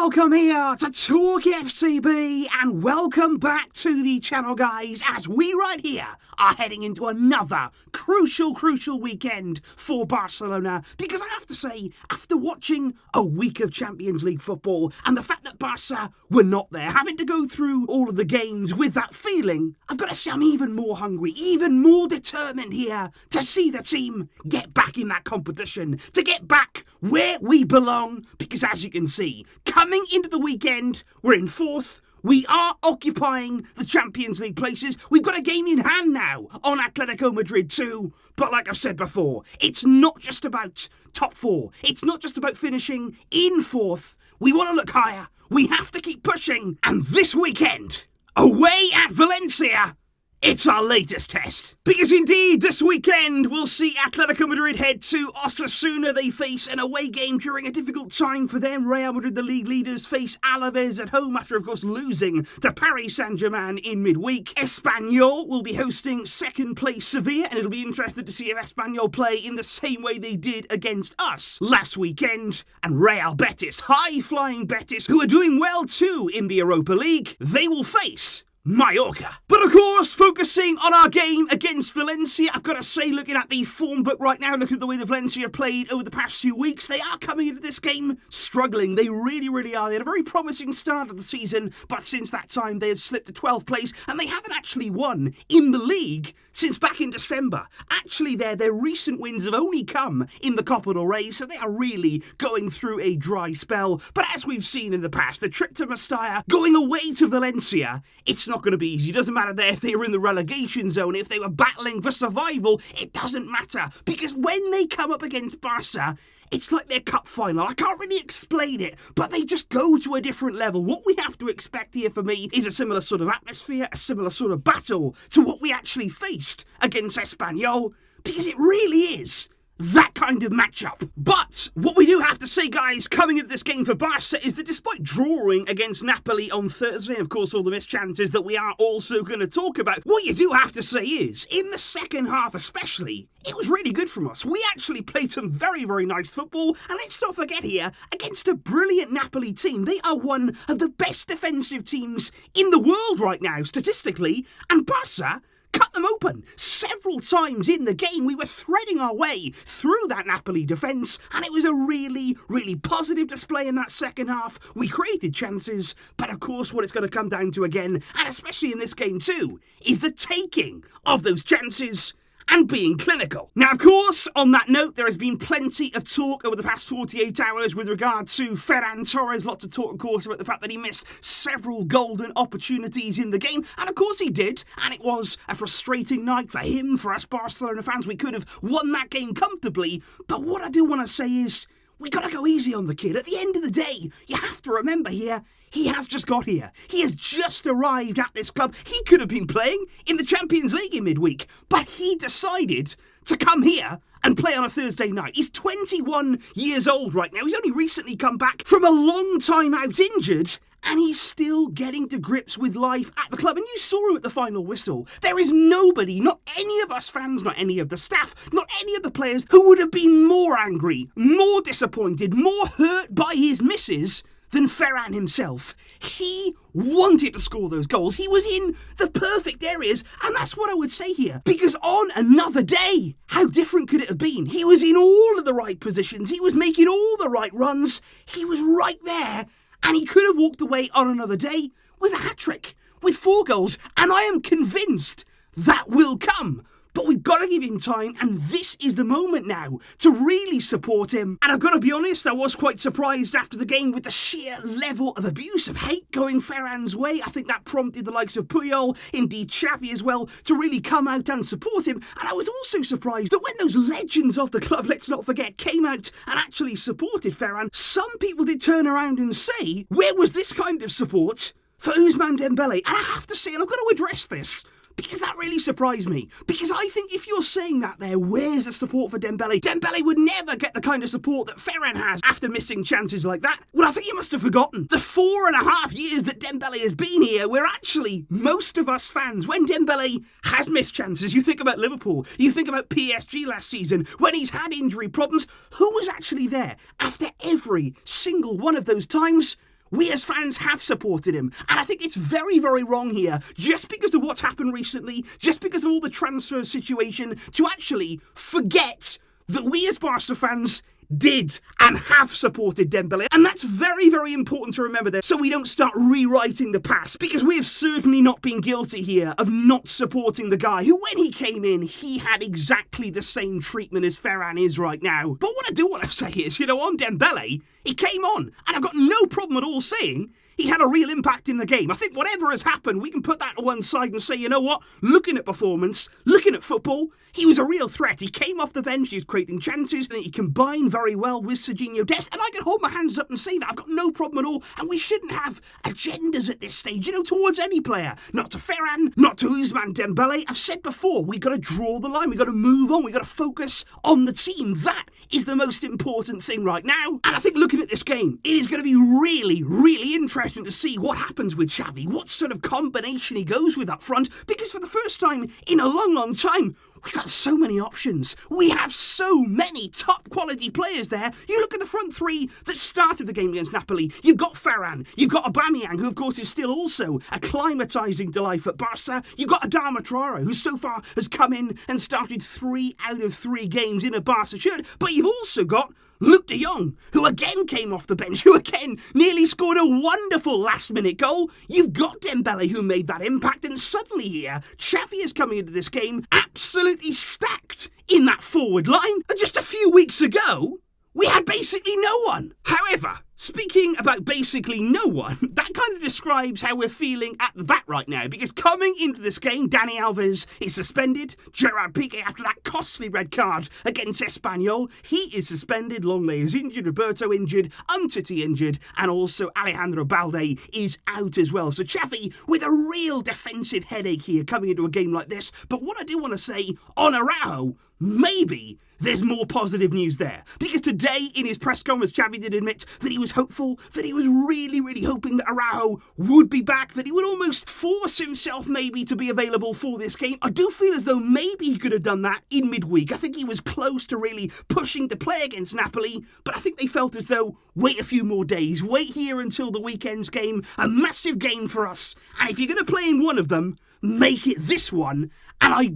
welcome here to TalkFCB and welcome back to the channel, guys, as we right here are heading into another crucial weekend for Barcelona, because I have to say, after watching a week of Champions League football and the fact that Barca were not there, having to go through all of the games with that feeling, I've got to say I'm even more hungry, even more determined here to see the team get back in that competition, to get back where we belong, because as you can see, coming into the weekend, we're in fourth. We are occupying the Champions League places. We've got a game in hand now on Atletico Madrid too. But like I've said before, it's not just about top four. It's not just about finishing in fourth. We want to look higher. We have to keep pushing. And this weekend, away at Valencia, it's our latest test. Because indeed, this weekend, we'll see Atletico Madrid head to Osasuna. They face an away game during a difficult time for them. Real Madrid, the league leaders, face Alaves at home after, of course, losing to Paris Saint-Germain in midweek. Espanyol will be hosting second place Sevilla, and it'll be interesting to see if Espanyol play in the same way they did against us last weekend. And Real Betis, high-flying Betis, who are doing well too in the Europa League, they will face Mallorca. But of course, focusing on our game against Valencia, I've got to say, looking at the form book right now, looking at the way that Valencia have played over the past few weeks, they are coming into this game struggling. They really are. They had a very promising start of the season, but since that time they have slipped to 12th place, and they haven't actually won in the league since back in December. Actually, their recent wins have only come in the Copa del Rey, so they are really going through a dry spell. But as we've seen in the past, the trip to Mestalla, going away to Valencia, it's not going to be easy. It doesn't matter there if they were in the relegation zone, if they were battling for survival, it doesn't matter. Because when they come up against Barca, it's like their cup final. I can't really explain it, but they just go to a different level. What we have to expect here for me is a similar sort of atmosphere, a similar sort of battle to what we actually faced against Espanyol, because it really is that kind of matchup. But what we do have to say, guys, coming into this game for Barca is that despite drawing against Napoli on Thursday, and of course all the missed chances that we are also going to talk about, what you do have to say is, in the second half especially, it was really good from us. We actually played some very nice football, and let's not forget here, against a brilliant Napoli team. They are one of the best defensive teams in the world right now, statistically, and Barca cut them open several times in the game. We were threading our way through that Napoli defence, and it was a really positive display in that second half. We created chances, but of course what it's going to come down to again, and especially in this game too, is the taking of those chances and being clinical. Now, of course, on that note, there has been plenty of talk over the past 48 hours with regard to Ferran Torres. Lots of talk, of course, about the fact that he missed several golden opportunities in the game. And of course he did. And it was a frustrating night for him, for us Barcelona fans. We could have won that game comfortably. But what I do want to say is, we got to go easy on the kid. At the end of the day, you have to remember here, he has just got here. He has just arrived at this club. He could have been playing in the Champions League in midweek, but he decided to come here and play on a Thursday night. He's 21 years old right now. He's only recently come back from a long time out injured, and he's still getting to grips with life at the club. And you saw him at the final whistle. There is nobody, not any of us fans, not any of the staff, not any of the players, who would have been more angry, more disappointed, more hurt by his misses than Ferran himself. He wanted to score those goals. He was in the perfect areas, and that's what I would say here. Because on another day, how different could it have been? He was in all of the right positions. He was making all the right runs. He was right there, and he could have walked away on another day with a hat-trick, with 4 goals, and I am convinced that will come. But we've got to give him time, and this is the moment now to really support him. And I've got to be honest, I was quite surprised after the game with the sheer level of abuse, of hate going Ferran's way. I think that prompted the likes of Puyol, indeed Xavi as well, to really come out and support him. And I was also surprised that when those legends of the club, let's not forget, came out and actually supported Ferran, some people did turn around and say, where was this kind of support for Ousmane Dembele? And I have to say, and I've got to address this, because that really surprised me. Because I think if you're saying that there, where's the support for Dembele? Dembele would never get the kind of support that Ferran has after missing chances like that. Well, I think you must have forgotten. The 4.5 years that Dembele has been here, we're actually, most of us fans, when Dembele has missed chances, you think about Liverpool, you think about PSG last season, when he's had injury problems, who was actually there after every single one of those times? we as fans have supported him. And I think it's very, very wrong here, just because of what's happened recently, just because of all the transfer situation, to actually forget that we as Barca fans did and have supported Dembele, and that's very, very important to remember there, so we don't start rewriting the past, because we have certainly not been guilty here of not supporting the guy who, when he came in, he had exactly the same treatment as Ferran is right now. But what I do want to say is, on Dembele, he came on, and I've got no problem at all saying he had a real impact in the game. I think whatever has happened, we can put that to one side and say, you know what? Looking at performance, looking at football, he was a real threat. He came off the bench, he was creating chances, and he combined very well with Serginho Dest. And I can hold my hands up and say that. I've got no problem at all. And we shouldn't have agendas at this stage, towards any player. Not to Ferran, not to Ousmane Dembele. I've said before, we've got to draw the line. We've got to move on. We've got to focus on the team. That is the most important thing right now. And I think looking at this game, it is going to be really, really interesting to see what happens with Xavi, what sort of combination he goes with up front, because for the first time in a long, long time, we've got so many options. We have so many top quality players there. You look at the front three that started the game against Napoli. You've got Ferran. You've got Aubameyang, who of course is still also acclimatising to life at Barca. You've got Adama Traore, who so far has come in and started 3 out of 3 games in a Barca shirt. But you've also got Luke de Jong, who again came off the bench, who again nearly scored a wonderful last-minute goal. You've got Dembele, who made that impact, and suddenly here, Xavi is coming into this game absolutely stacked in that forward line. And just a few weeks ago, we had basically no one. However, speaking about basically no one, that kind of describes how we're feeling at the back right now, because coming into this game, Dani Alves is suspended. Gerard Piqué, after that costly red card against Espanyol, he is suspended. Longley is injured, Roberto injured, Umtiti injured, and also Alejandro Balde is out as well. So Xavi with a real defensive headache here coming into a game like this. But what I do want to say on Araujo, maybe there's more positive news there. Because today, in his press conference, Xavi did admit that he was hopeful, that he was really, really hoping that Araujo would be back, that he would almost force himself maybe to be available for this game. I do feel as though maybe he could have done that in midweek. I think he was close to really pushing to play against Napoli, but I think they felt as though, wait a few more days, wait here until the weekend's game, a massive game for us, and if you're going to play in one of them, make it this one. And I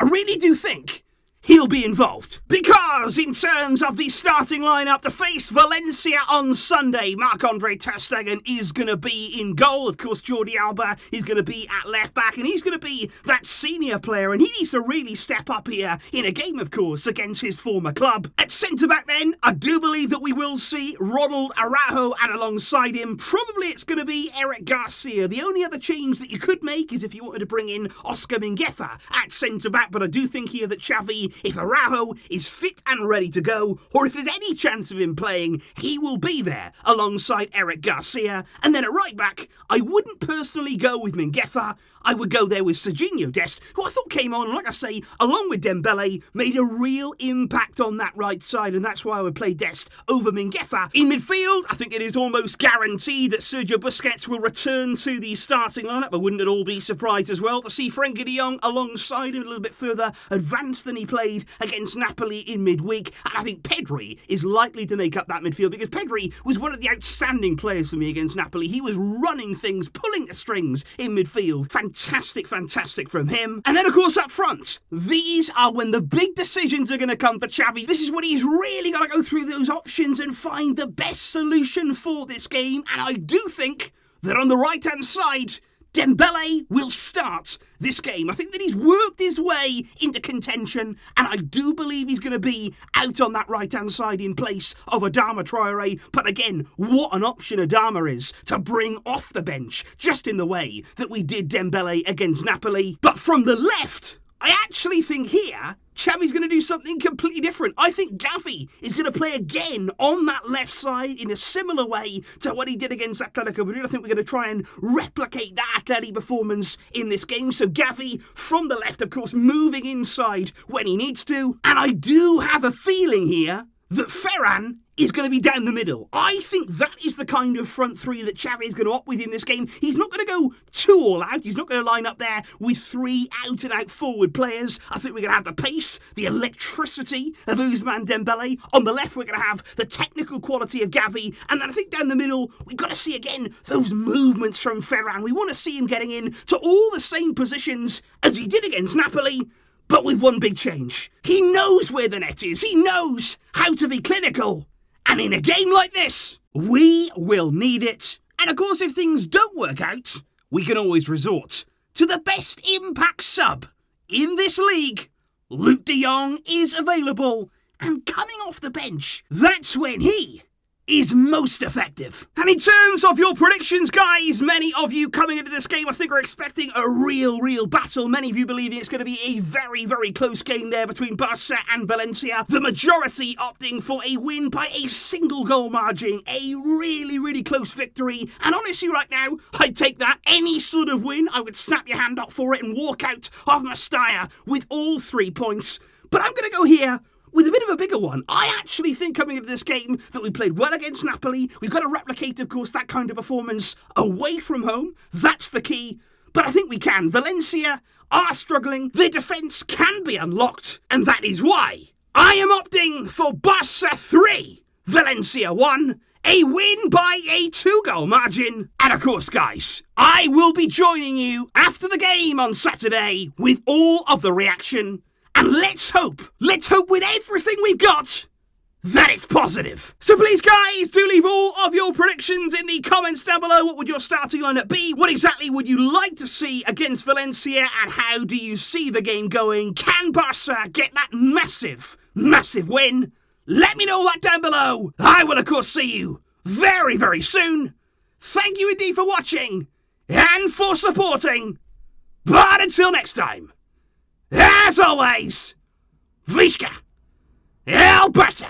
really do think he'll be involved. Because in terms of the starting lineup to face Valencia on Sunday, Marc-Andre ter Stegen is going to be in goal. Of course, Jordi Alba is going to be at left back, and he's going to be that senior player, and he needs to really step up here in a game, of course, against his former club. At centre-back then, I do believe that we will see Ronald Araujo, and alongside him, probably it's going to be Eric Garcia. The only other change that you could make is if you wanted to bring in Oscar Mingueza at centre-back, but I do think here that Xavi, if Araujo is fit and ready to go, or if there's any chance of him playing, he will be there alongside Eric Garcia. And then at right back, I wouldn't personally go with Mingueza. I would go there with Serginho Dest, who I thought came on, like I say, along with Dembele, made a real impact on that right side, and that's why I would play Dest over Mingueza. In midfield, I think it is almost guaranteed that Sergio Busquets will return to the starting lineup. I wouldn't at all be surprised as well to see Frenkie de Jong alongside him, a little bit further advanced than he played against Napoli in midweek. And I think Pedri is likely to make up that midfield, because Pedri was one of the outstanding players for me against Napoli. He was running things, pulling the strings in midfield. Fantastic from him. And then, of course, up front, these are when the big decisions are going to come for Xavi. This is when he's really got to go through those options and find the best solution for this game. And I do think that on the right-hand side, Dembele will start this game. I think that he's worked his way into contention, and I do believe he's going to be out on that right-hand side in place of Adama Traore. But again, what an option Adama is to bring off the bench, just in the way that we did Dembele against Napoli. But from the left, I actually think here Xavi's going to do something completely different. I think Xavi is going to play again on that left side in a similar way to what he did against Atletico Madrid. I think we're going to try and replicate that Atleti performance in this game. So Xavi from the left, of course, moving inside when he needs to. And I do have a feeling here that Ferran is going to be down the middle. I think that is the kind of front three that Xavi is going to opt with in this game. He's not going to go too all out. He's not going to line up there with 3 out-and-out forward players. I think we're going to have the pace, the electricity of Ousmane Dembele. On the left, we're going to have the technical quality of Xavi. And then I think down the middle, we've got to see again those movements from Ferran. We want to see him getting in to all the same positions as he did against Napoli, but with one big change. He knows where the net is. He knows how to be clinical. And in a game like this, we will need it. And of course, if things don't work out, we can always resort to the best impact sub in this league. Luke de Jong is available, and coming off the bench, that's when he is most effective. And in terms of your predictions, guys, many of you coming into this game, I think, are expecting a real battle. Many of you believing it's going to be a very close game there between Barca and Valencia. The majority opting for a win by a single goal margin. A really close victory. And honestly, right now, I'd take that. Any sort of win, I would snap your hand up for it and walk out of Mestalla with all 3 points. But I'm going to go here with a bit of a bigger one. I actually think coming into this game that we played well against Napoli. We've got to replicate, of course, that kind of performance away from home. That's the key. But I think we can. Valencia are struggling. Their defence can be unlocked. And that is why I am opting for Barca 3, Valencia 1. A win by a 2-goal margin. And of course, guys, I will be joining you after the game on Saturday with all of the reaction. And let's hope with everything we've got, that it's positive. So please, guys, do leave all of your predictions in the comments down below. What would your starting lineup be? What exactly would you like to see against Valencia? And how do you see the game going? Can Barca get that massive win? Let me know that down below. I will, of course, see you very soon. Thank you indeed for watching and for supporting. But until next time, as always, Vishka, Alberta.